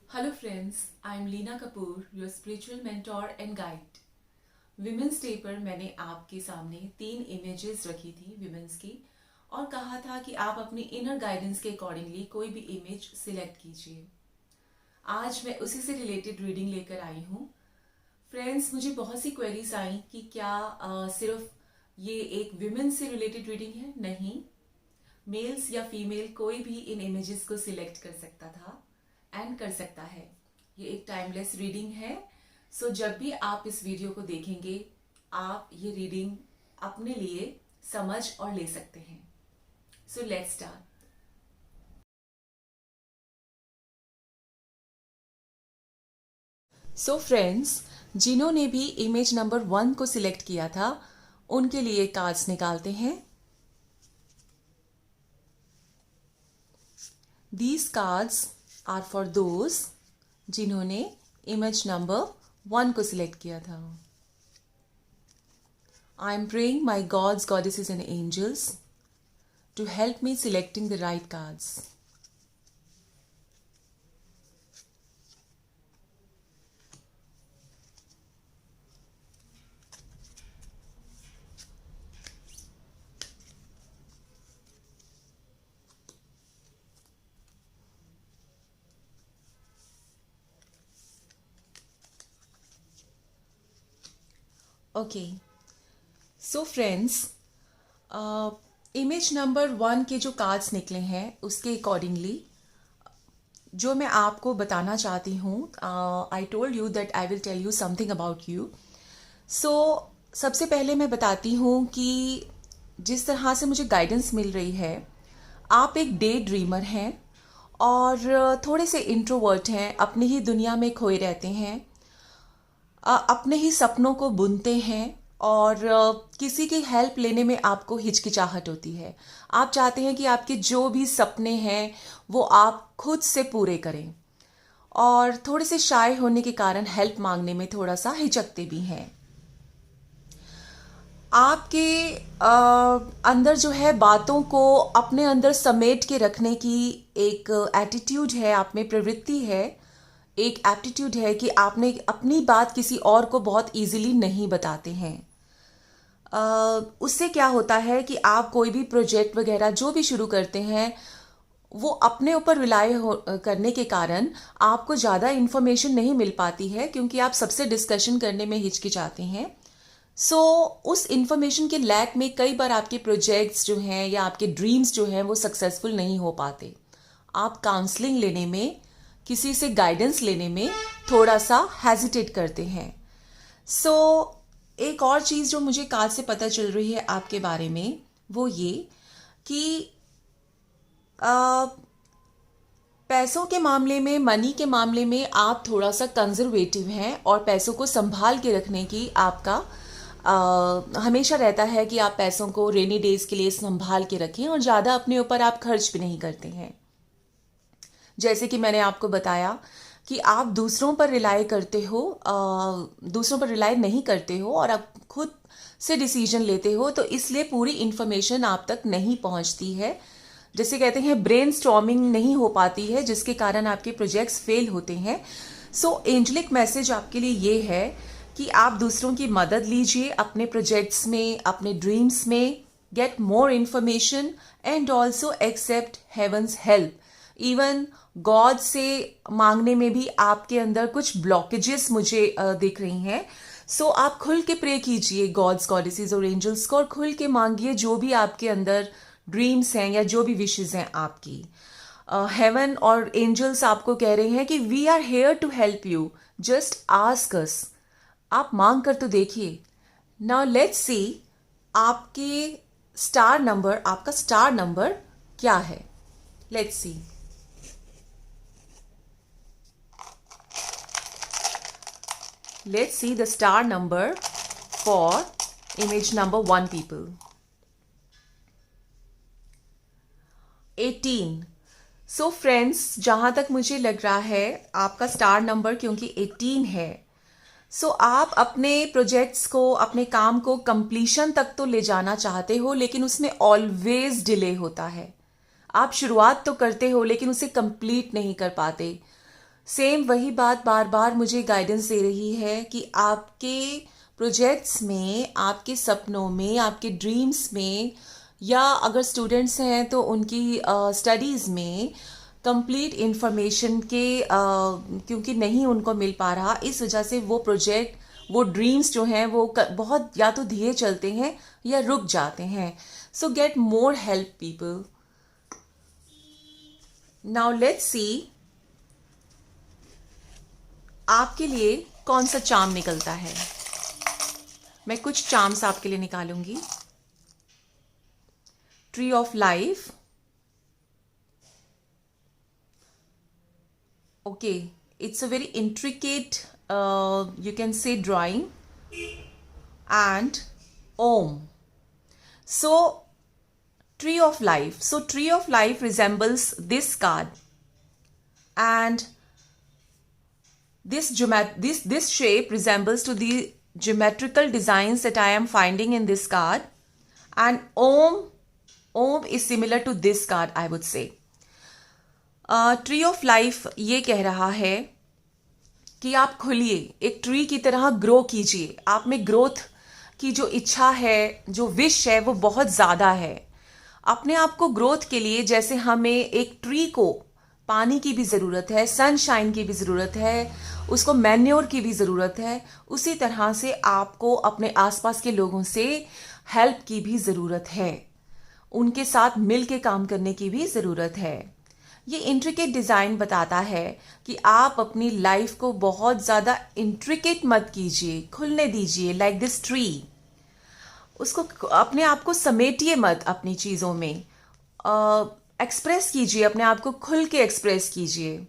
Hello friends, I am Leena Kapoor, your spiritual mentor and guide. Women's day पर मैंने आपके सामने 3 images रखी थी विमेंस की और कहा था कि आप अपनी इनर गाइडेंस के अकॉर्डिंगली कोई भी इमेज सिलेक्ट कीजिए। आज मैं उसी से रिलेटेड रीडिंग लेकर आई हूँ। फ्रेंड्स, मुझे बहुत सी क्वेरीज आई कि क्या सिर्फ ये एक विमेन से रिलेटेड रीडिंग है। नहीं, मेल्स या फीमेल कोई भी इन इमेजेस को सिलेक्ट कर सकता था एंड कर सकता है। ये एक टाइमलेस रीडिंग है। सो जब भी आप इस वीडियो को देखेंगे आप ये रीडिंग अपने लिए समझ और ले सकते हैं। So let's start. So friends, जिन्होंने भी इमेज नंबर 1 को सिलेक्ट किया था उनके लिए कार्ड्स निकालते हैं। These cards are for those जिन्होंने इमेज नंबर 1 को सिलेक्ट किया था। I am praying my gods, goddesses and angels to help me selecting the right cards. Okay, so friends, image number 1 के जो कार्ड्स निकले हैं उसके अकॉर्डिंगली जो मैं आपको बताना चाहती हूँ, I told you that I will tell you something about you. So सबसे पहले मैं बताती हूँ कि जिस तरह से मुझे गाइडेंस मिल रही है, आप एक डे ड्रीमर हैं और थोड़े से इंट्रोवर्ट हैं, अपनी ही दुनिया में खोए रहते हैं, अपने ही सपनों को बुनते हैं और किसी की हेल्प लेने में आपको हिचकिचाहट होती है। आप चाहते हैं कि आपके जो भी सपने हैं वो आप खुद से पूरे करें और थोड़े से शाय होने के कारण हेल्प मांगने में थोड़ा सा हिचकते भी हैं। आपके अंदर जो है बातों को अपने अंदर समेट के रखने की एक एटीट्यूड है, आप में प्रवृत्ति है, एक एप्टीट्यूड है कि आपने अपनी बात किसी और को बहुत इजीली नहीं बताते हैं। उससे क्या होता है कि आप कोई भी प्रोजेक्ट वगैरह जो भी शुरू करते हैं वो अपने ऊपर रिलाय करने के कारण आपको ज़्यादा इन्फॉर्मेशन नहीं मिल पाती है क्योंकि आप सबसे डिस्कशन करने में हिचकिचाते हैं। सो उस इन्फॉर्मेशन के लैक में कई बार आपके प्रोजेक्ट्स जो हैं या आपके ड्रीम्स जो हैं वो सक्सेसफुल नहीं हो पाते। आप काउंसलिंग लेने में, किसी से गाइडेंस लेने में थोड़ा सा हेजिटेट करते हैं। सो एक और चीज़ जो मुझे कार्ड से पता चल रही है आपके बारे में वो ये कि पैसों के मामले में, मनी के मामले में आप थोड़ा सा कंजर्वेटिव हैं और पैसों को संभाल के रखने की आपका हमेशा रहता है कि आप पैसों को रेनी डेज के लिए संभाल के रखें और ज़्यादा अपने ऊपर आप खर्च भी नहीं करते हैं। जैसे कि मैंने आपको बताया कि आप दूसरों पर रिलाय करते हो, दूसरों पर रिलाय नहीं करते हो और आप खुद से डिसीजन लेते हो, तो इसलिए पूरी इन्फॉर्मेशन आप तक नहीं पहुंचती है। जैसे कहते हैं ब्रेन स्टॉर्मिंग नहीं हो पाती है जिसके कारण आपके प्रोजेक्ट्स फेल होते हैं। सो एंजलिक मैसेज आपके लिए ये है कि आप दूसरों की मदद लीजिए अपने प्रोजेक्ट्स में, अपने ड्रीम्स में। Get more information and also accept heaven's help. Even God से मांगने में भी आपके अंदर कुछ ब्लॉकेजेस मुझे दिख रही हैं। सो आप खुल के प्रे कीजिए गॉड्स, गॉडेसेस और एंजल्स को और खुल के मांगिए जो भी आपके अंदर ड्रीम्स हैं या जो भी विशेस हैं आपकी। हेवन और एंजल्स आपको कह रहे हैं कि we are here to help you, just ask us. आप मांग कर तो देखिए। नाउ लेट्स सी आपके स्टार नंबर, आपका स्टार नंबर क्या है। Let's see. Let's see the star number for image number 1 people. 18. So friends, जहाँ तक मुझे लग रहा है आपका स्टार नंबर क्योंकि 18 है, सो आप अपने प्रोजेक्ट्स को, अपने काम को कंप्लीशन तक तो ले जाना चाहते हो लेकिन उसमें ऑलवेज डिले होता है। आप शुरुआत तो करते हो लेकिन उसे कंप्लीट नहीं कर पाते। सेम वही बात बार बार मुझे गाइडेंस दे रही है कि आपके प्रोजेक्ट्स में, आपके सपनों में, आपके ड्रीम्स में, या अगर स्टूडेंट्स हैं तो उनकी स्टडीज़ में कंप्लीट इंफॉर्मेशन के क्योंकि नहीं उनको मिल पा रहा, इस वजह से वो प्रोजेक्ट, वो ड्रीम्स जो हैं वो बहुत या तो धीरे चलते हैं या रुक जाते हैं. सो get more help people. Now let's see आपके लिए कौन सा चार्म निकलता है. मैं कुछ चार्म्स आपके लिए निकालूंगी. Tree of life. Okay, it's a very intricate you can say drawing. And Om. So tree of life. So tree of life resembles this card, and this shape resembles to the geometrical designs that I am finding in this card. And Om is similar to this card, I would say. Tree of life ये कह रहा है कि आप खुलिए, एक tree की तरह grow कीजिए. आप में ग्रोथ की जो इच्छा है, जो विश है, वो बहुत ज़्यादा है. अपने आप को ग्रोथ के लिए, जैसे हमें एक ट्री को पानी की भी ज़रूरत है, सनशाइन की भी ज़रूरत है, उसको मैन्योर की भी ज़रूरत है, उसी तरह से आपको अपने आसपास के लोगों से हेल्प की भी ज़रूरत है. उनके साथ मिल के काम करने की भी ज़रूरत है. ये इंट्रिकेट डिज़ाइन बताता है कि आप अपनी लाइफ को बहुत ज़्यादा इंट्रिकेट मत कीजिए, खुलने दीजिए. लाइक दिस ट्री, उसको, अपने आप को समेटिए मत अपनी चीज़ों में. एक्सप्रेस कीजिए, अपने आप को खुल के एक्सप्रेस कीजिए.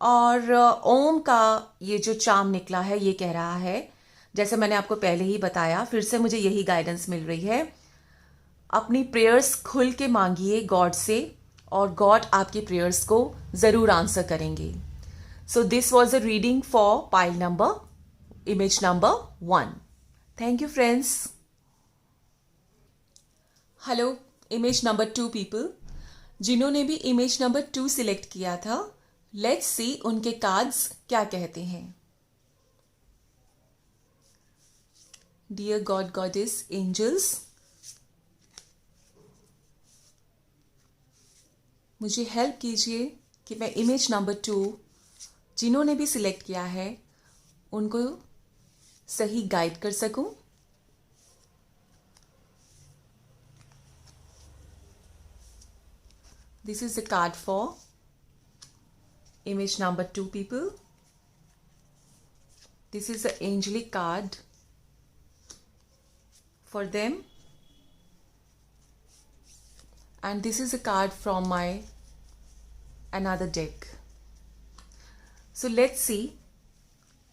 और ओम का ये जो चार्म निकला है ये कह रहा है, जैसे मैंने आपको पहले ही बताया, फिर से मुझे यही गाइडेंस मिल रही है, अपनी प्रेयर्स खुल के मांगिए गॉड से, और गॉड आपकी प्रेयर्स को ज़रूर आंसर करेंगे. So this was a reading for pile number, image number 1. Thank you friends. Hello image number 2 people, जिन्होंने भी इमेज नंबर 2 सिलेक्ट किया था. लेट्स सी उनके कार्ड्स क्या कहते हैं. डियर गॉड, गॉडेस, एंजल्स, मुझे हेल्प कीजिए कि मैं इमेज नंबर 2 जिन्होंने भी सिलेक्ट किया है उनको सही गाइड कर सकूं. This is the card for image number 2 people. This is the angelic card for them, and this is a card from my another deck. So let's see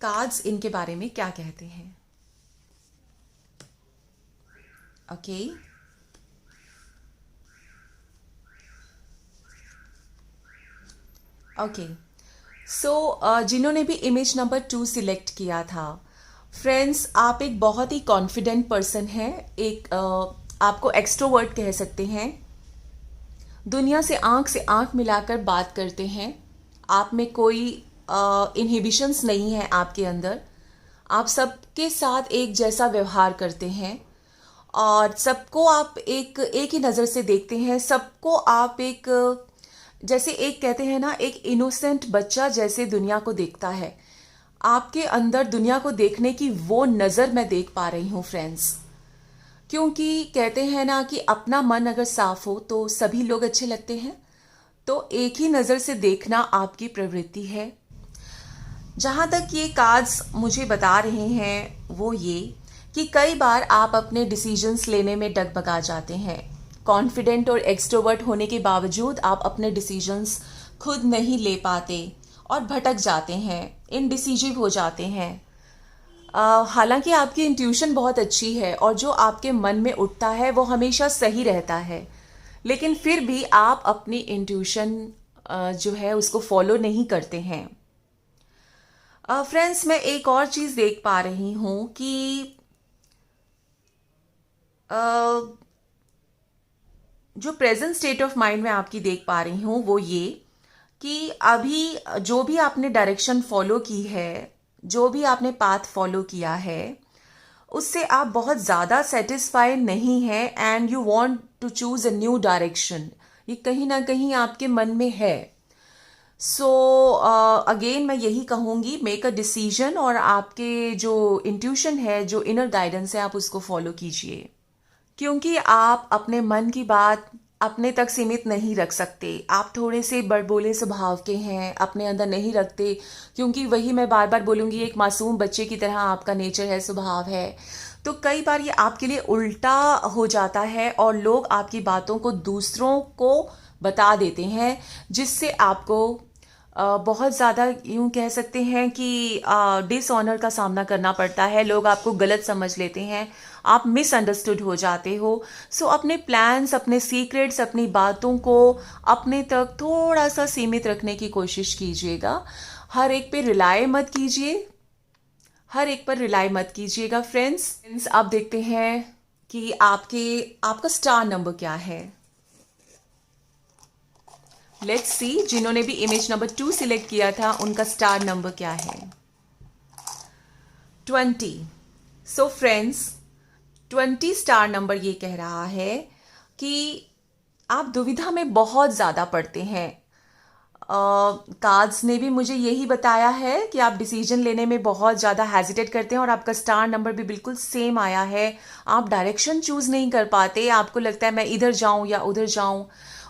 cards इनके बारे में क्या कहते हैं. Okay, okay. सो जिन्होंने भी इमेज नंबर 2 सिलेक्ट किया था, फ्रेंड्स, आप एक बहुत ही कॉन्फिडेंट पर्सन हैं. एक आपको एक्सट्रोवर्ट कह सकते हैं. दुनिया से आंख मिलाकर बात करते हैं. आप में कोई इनहिबिशंस नहीं है आपके अंदर. आप सबके साथ एक जैसा व्यवहार करते हैं और सबको आप एक ही नज़र से देखते हैं. सबको आप एक, जैसे एक कहते हैं ना, एक इनोसेंट बच्चा जैसे दुनिया को देखता है. आपके अंदर दुनिया को देखने की वो नज़र मैं देख पा रही हूँ फ्रेंड्स. क्योंकि कहते हैं ना कि अपना मन अगर साफ हो तो सभी लोग अच्छे लगते हैं. तो एक ही नज़र से देखना आपकी प्रवृत्ति है. जहाँ तक ये कार्ड्स मुझे बता रहे हैं वो ये कि कई बार आप अपने डिसीजंस लेने में डगमगा जाते हैं. कॉन्फिडेंट और एक्सट्रोवर्ट होने के बावजूद आप अपने डिसीजंस खुद नहीं ले पाते और भटक जाते हैं, इनडिसिजिव हो जाते हैं. हालांकि आपकी इंट्यूशन बहुत अच्छी है और जो आपके मन में उठता है वो हमेशा सही रहता है, लेकिन फिर भी आप अपनी इंट्यूशन जो है उसको फॉलो नहीं करते हैं. फ्रेंड्स, मैं एक और चीज़ देख पा रही हूँ कि जो प्रेजेंट स्टेट ऑफ माइंड में आपकी देख पा रही हूँ वो ये कि अभी जो भी आपने डायरेक्शन फॉलो की है, जो भी आपने पाथ फॉलो किया है, उससे आप बहुत ज़्यादा सेटिस्फाइड नहीं है and you want to choose a new direction. ये कहीं ना कहीं आपके मन में है। सो अगेन मैं यही कहूँगी, मेक अ डिसीजन और आपके जो इंट्यूशन है, जो इनर गाइडेंस है, आप उसको फॉलो कीजिए। क्योंकि आप अपने मन की बात अपने तक सीमित नहीं रख सकते। आप थोड़े से बड़बोले स्वभाव के हैं, अपने अंदर नहीं रखते। क्योंकि वही मैं बार बार बोलूँगी, एक मासूम बच्चे की तरह आपका नेचर है, स्वभाव है। तो कई बार ये आपके लिए उल्टा हो जाता है और लोग आपकी बातों को दूसरों को बता देते हैं, जिससे आपको बहुत ज़्यादा यूं कह सकते हैं कि डिसऑनर का सामना करना पड़ता है। लोग आपको गलत समझ लेते हैं, आप मिसअंडरस्टूड हो जाते हो। सो अपने प्लान्स, अपने सीक्रेट्स, अपनी बातों को अपने तक थोड़ा सा सीमित रखने की कोशिश कीजिएगा। हर एक पे रिलाय मत कीजिए, हर एक पर रिलाय मत कीजिएगा फ्रेंड्स। आप देखते हैं कि आपका स्टार नंबर क्या है। लेट्स सी, जिन्होंने भी इमेज नंबर 2 सिलेक्ट किया था उनका स्टार नंबर क्या है। 20। सो फ्रेंड्स, 20 स्टार नंबर ये कह रहा है कि आप दुविधा में बहुत ज़्यादा पड़ते हैं। कार्ड्स ने भी मुझे यही बताया है कि आप डिसीजन लेने में बहुत ज़्यादा हेजिटेट करते हैं और आपका स्टार नंबर भी बिल्कुल सेम आया है। आप डायरेक्शन चूज़ नहीं कर पाते, आपको लगता है मैं इधर जाऊं या उधर जाऊं,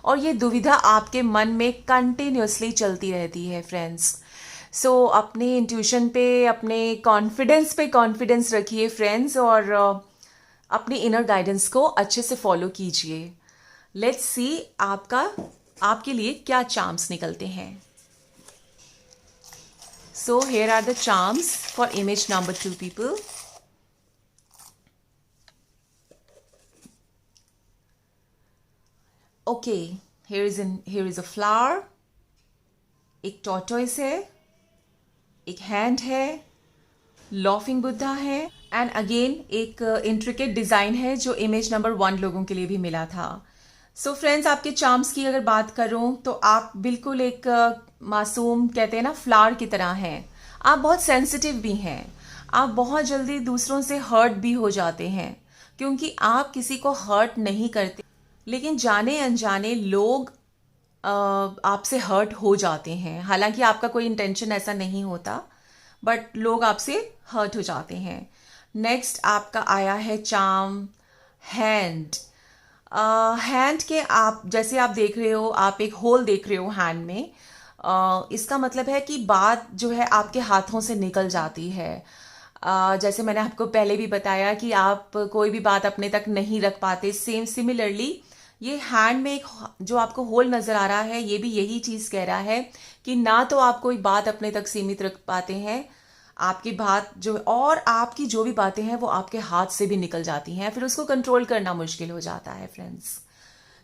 और ये दुविधा आपके मन में कंटिन्यूसली चलती रहती है फ्रेंड्स। सो अपने इंट्यूशन पे, अपने कॉन्फिडेंस पे कॉन्फिडेंस रखिए फ्रेंड्स, और अपनी इनर गाइडेंस को अच्छे से फॉलो कीजिए। लेट्स सी आपके लिए क्या चार्म्स निकलते हैं। So here are the charms for image number 2 people. Okay, here is a flower, एक टॉर्टोइस है, एक हैंड है, लॉफिंग बुद्धा है, एंड अगेन एक इंट्रिकेट डिजाइन है जो इमेज नंबर 1 लोगों के लिए भी मिला था। सो फ्रेंड्स, आपके चार्म्स की अगर बात करूं तो आप बिल्कुल एक मासूम, कहते हैं ना, फ्लावर की तरह हैं। आप बहुत सेंसिटिव भी हैं, आप बहुत जल्दी दूसरों से हर्ट भी हो जाते हैं, क्योंकि आप किसी को हर्ट नहीं करते, लेकिन जाने अनजाने लोग आपसे हर्ट हो जाते हैं। हालांकि आपका कोई इंटेंशन ऐसा नहीं होता, बट लोग आपसे हर्ट हो जाते हैं। नेक्स्ट आपका आया है चार्म हैंड। हैंड के आप जैसे आप देख रहे हो, आप एक होल देख रहे हो हैंड में। इसका मतलब है कि बात जो है आपके हाथों से निकल जाती है। जैसे मैंने आपको पहले भी बताया कि आप कोई भी बात अपने तक नहीं रख पाते, सेम सिमिलरली ये हैंड में एक जो आपको होल नजर आ रहा है, ये भी यही चीज कह रहा है कि ना तो आप कोई बात अपने तक सीमित रख पाते हैं, आपकी बात जो, और आपकी जो भी बातें हैं वो आपके हाथ से भी निकल जाती हैं, फिर उसको कंट्रोल करना मुश्किल हो जाता है फ्रेंड्स।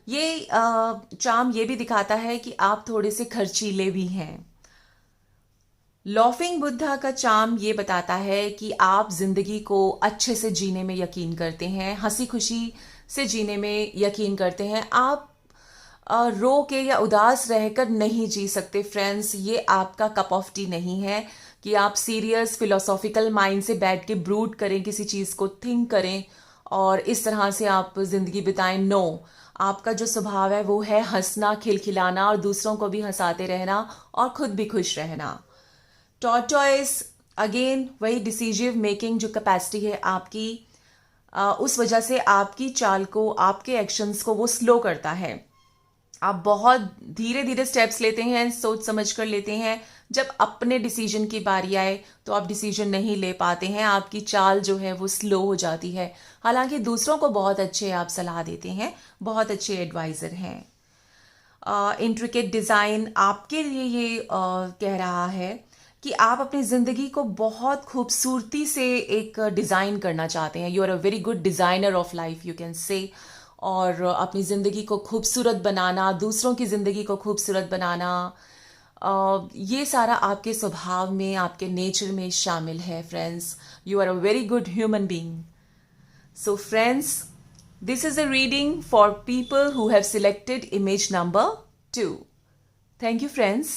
ये चार्म ये भी दिखाता है कि आप थोड़े से खर्चीले भी हैं। लॉफिंग बुद्धा का चार्म ये बताता है कि आप जिंदगी को अच्छे से जीने में यकीन करते हैं, हंसी खुशी से जीने में यकीन करते हैं। आप रो के या उदास रहकर नहीं जी सकते फ्रेंड्स। ये आपका कप ऑफ टी नहीं है कि आप सीरियस फिलोसॉफिकल माइंड से बैठ के ब्रूड करें, किसी चीज़ को थिंक करें और इस तरह से आप जिंदगी बिताएं। नो, आपका जो स्वभाव है वो है हंसना, खिलखिलाना और दूसरों को भी हंसाते रहना और खुद भी खुश रहना। टॉर्टोइस अगेन वही डिसीजिव मेकिंग जो कैपेसिटी है आपकी, उस वजह से आपकी चाल को, आपके एक्शंस को वो स्लो करता है। आप बहुत धीरे धीरे स्टेप्स लेते हैं, सोच समझ कर लेते हैं। जब अपने डिसीजन की बारी आए तो आप डिसीजन नहीं ले पाते हैं, आपकी चाल जो है वो स्लो हो जाती है। हालांकि दूसरों को बहुत अच्छे आप सलाह देते हैं, बहुत अच्छे एडवाइज़र हैं। इंट्रिकेट डिज़ाइन आपके लिए ये कह रहा है कि आप अपनी ज़िंदगी को बहुत खूबसूरती से एक डिज़ाइन करना चाहते हैं। You are a very good designer of life, you can say. और अपनी ज़िंदगी को खूबसूरत बनाना, दूसरों की ज़िंदगी को खूबसूरत बनाना, ये सारा आपके स्वभाव में, आपके नेचर में शामिल है friends. You are a very good human being. So friends, this is a reading for people who have selected image number 2. Thank you friends.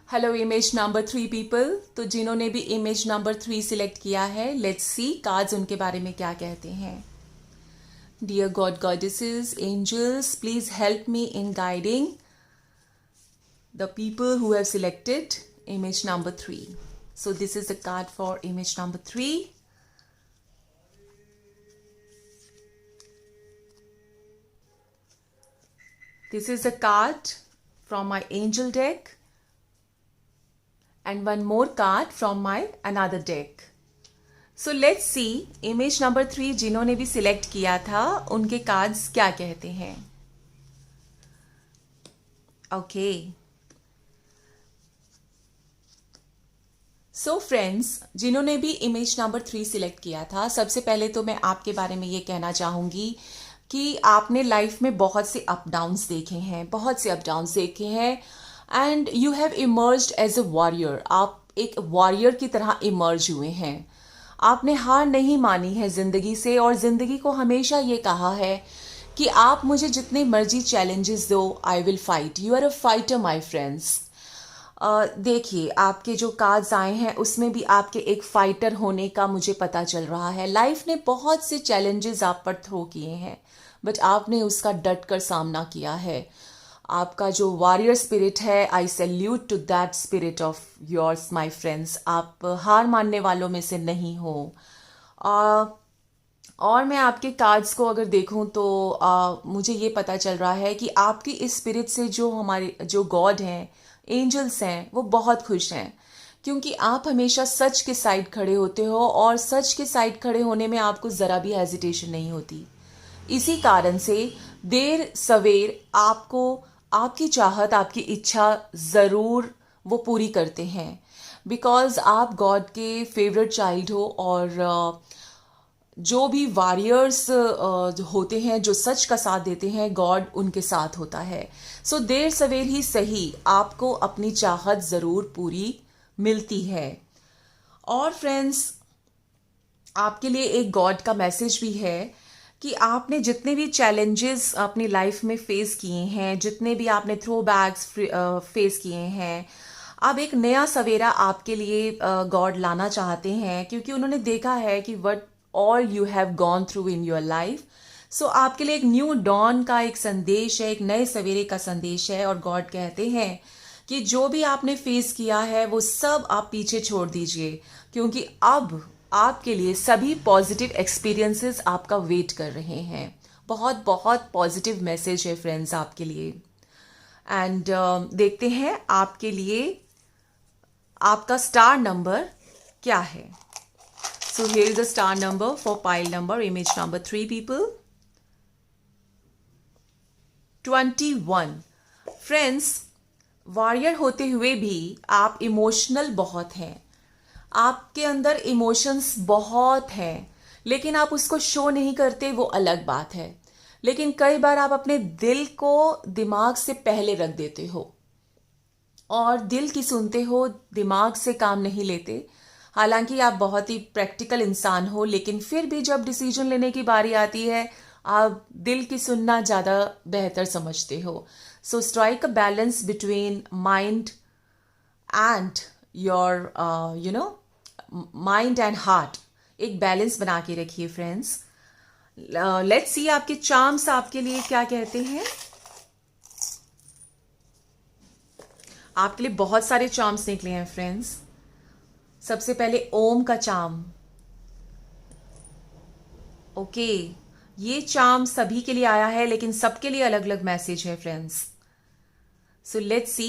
Hello image number 3 people. तो जिन्होंने भी इमेज नंबर 3 सिलेक्ट किया है, let's C cards उनके बारे में क्या कहते हैं। Dear God goddesses, angels, please help me in guiding the people who have selected image number 3. So this is a card for image number 3. This is a card from my angel deck and one more card from my another deck. So let's see image number 3 जिन्होंने भी select किया था उनके cards क्या कहते हैं। Okay. So friends, जिन्होंने भी इमेज नंबर 3 सिलेक्ट किया था, सबसे पहले तो मैं आपके बारे में ये कहना चाहूँगी कि आपने लाइफ में बहुत से अप डाउन्स देखे हैं, बहुत से अप डाउन्स देखे हैं and you have emerged as a warrior. आप एक वॉरियर की तरह इमर्ज हुए हैं। आपने हार नहीं मानी है ज़िंदगी से और ज़िंदगी को हमेशा ये कहा है कि आप मुझे जितने मर्जी चैलेंजेस दो, I will fight. You are a fighter my friends. देखिए, आपके जो कार्ड्स आए हैं उसमें भी आपके एक फाइटर होने का मुझे पता चल रहा है। लाइफ ने बहुत से चैलेंजेस आप पर थ्रो किए हैं, बट आपने उसका डट कर सामना किया है। आपका जो वॉरियर स्पिरिट है, I salute to that spirit of yours my friends. आप हार मानने वालों में से नहीं हो। और मैं आपके कार्ड्स को अगर देखूं तो मुझे ये पता चल रहा है कि आपकी इस स्पिरिट से जो हमारे जो गॉड हैं, एंजल्स हैं, वो बहुत खुश हैं, क्योंकि आप हमेशा सच के साइड खड़े होते हो और सच के साइड खड़े होने में आपको ज़रा भी हेजिटेशन नहीं होती। इसी कारण से देर सवेर आपको आपकी चाहत, आपकी इच्छा ज़रूर वो पूरी करते हैं, बिकॉज आप गॉड के फेवरेट चाइल्ड हो। और जो भी वॉरियर्स होते हैं, जो सच का साथ देते हैं, गॉड उनके साथ होता है। सो देर सवेर ही सही, आपको अपनी चाहत ज़रूर पूरी मिलती है। और फ्रेंड्स, आपके लिए एक गॉड का मैसेज भी है कि आपने जितने भी चैलेंजेस अपनी लाइफ में फेस किए हैं, जितने भी आपने थ्रो बैक्स फेस किए हैं, अब एक नया सवेरा आपके लिए गॉड लाना चाहते हैं, क्योंकि उन्होंने देखा है कि what all you have gone through in your life. So आपके लिए एक न्यू डॉन का एक संदेश है, एक नए सवेरे का संदेश है। और गॉड कहते हैं कि जो भी आपने फेस किया है वो सब आप पीछे छोड़ दीजिए, क्योंकि अब आपके लिए सभी पॉजिटिव एक्सपीरियंसेस आपका वेट कर रहे हैं। बहुत बहुत पॉजिटिव मैसेज है फ्रेंड्स आपके लिए। एंड देखते हैं आपके लिए आपका स्टार नंबर क्या है। So here is the star number for pile number image number 3 people. 21. Friends, warrior होते हुए भी आप इमोशनल बहुत हैं। आपके अंदर इमोशंस बहुत हैं, लेकिन आप उसको शो नहीं करते, वो अलग बात है। लेकिन कई बार आप अपने दिल को दिमाग से पहले रख देते हो और दिल की सुनते हो, दिमाग से काम नहीं लेते। हालांकि आप बहुत ही प्रैक्टिकल इंसान हो, लेकिन फिर भी जब डिसीजन लेने की बारी आती है, आप दिल की सुनना ज़्यादा बेहतर समझते हो। So strike a balance between mind and your mind and heart. एक बैलेंस बना के रखिए फ्रेंड्स। लेट्स सी आपके चार्म्स आपके लिए क्या कहते हैं। आपके लिए बहुत सारे चार्म्स निकले हैं फ्रेंड्स। सबसे पहले ओम का चार्म। ओके, ये चार्म सभी के लिए आया है, लेकिन सबके लिए अलग अलग मैसेज है friends. So let's see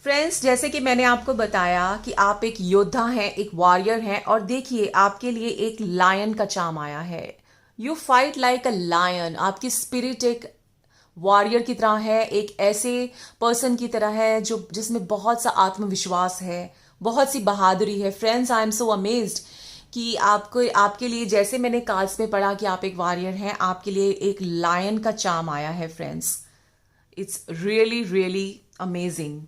friends, जैसे कि मैंने आपको बताया कि आप एक योद्धा हैं, एक वॉरियर हैं, और देखिए आपके लिए एक लायन का चार्म आया है। You fight like a lion. आपकी स्पिरिट एक वॉरियर की तरह है, एक ऐसे पर्सन की तरह है जो जिसमें बहुत सा आत्मविश्वास है, बहुत सी बहादुरी है। Friends, I am so amazed कि आपके लिए, जैसे मैंने कार्ड्स में पढ़ा कि आप एक वॉरियर हैं, आपके लिए एक लायन का चार्म आया है friends. It's really really amazing.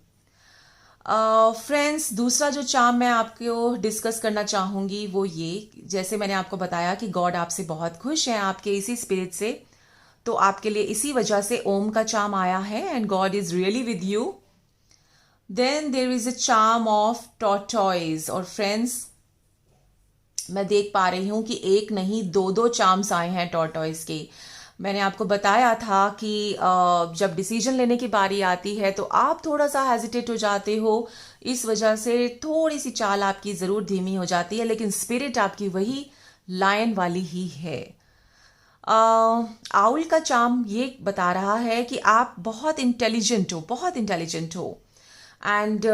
Friends, दूसरा जो चार्म मैं आपको डिस्कस करना चाहूँगी वो ये, जैसे मैंने आपको बताया कि गॉड आपसे बहुत खुश हैं, आपके इसी स्पिरिट से, तो आपके लिए इसी वजह से ओम का चार्म आया है and God is really with you. Then there is a charm of tortoise. और फ्रेंड्स, मैं देख पा रही हूँ कि एक नहीं दो दो चार्म्स आए हैं टॉर्टॉइज के। मैंने आपको बताया था कि जब डिसीजन लेने की बारी आती है तो आप थोड़ा सा हेजिटेट हो जाते हो, इस वजह से थोड़ी सी चाल आपकी ज़रूर धीमी हो जाती है, लेकिन स्पिरिट आपकी वही लायन वाली ही है। आउल का चार्म ये बता रहा है कि आप बहुत इंटेलिजेंट हो, बहुत इंटेलिजेंट हो। एंड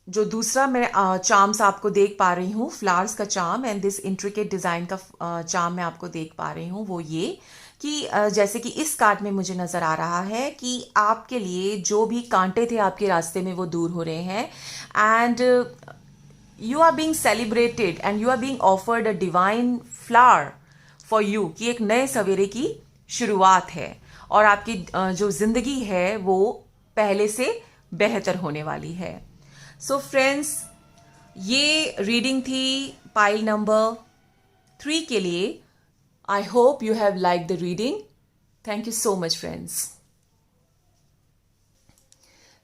जो दूसरा मैं चार्म्स आपको देख पा रही हूँ, फ्लावर्स का charm and this intricate design का चार्म मैं आपको देख पा रही हूँ, वो ये कि जैसे कि इस कार्ड में मुझे नज़र आ रहा है कि आपके लिए जो भी कांटे थे आपके रास्ते में वो दूर हो रहे हैं and you are being celebrated and you are being offered a divine flower for you, कि एक नए सवेरे की शुरुआत है और आपकी जो ज़िंदगी है वो पहले से बेहतर होने वाली है। सो फ्रेंड्स, ये रीडिंग थी पाइल नंबर 3 के लिए। I hope you have like the reading. Thank you so much friends.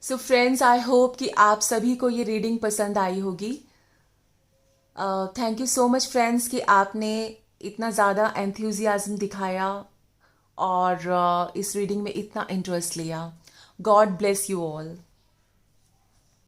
So friends, I hope कि आप सभी को ये रीडिंग पसंद आई होगी। Thank you so much friends कि आपने इतना ज़्यादा एंथुजियाज्म दिखाया और इस रीडिंग में इतना इंटरेस्ट लिया। God bless you all.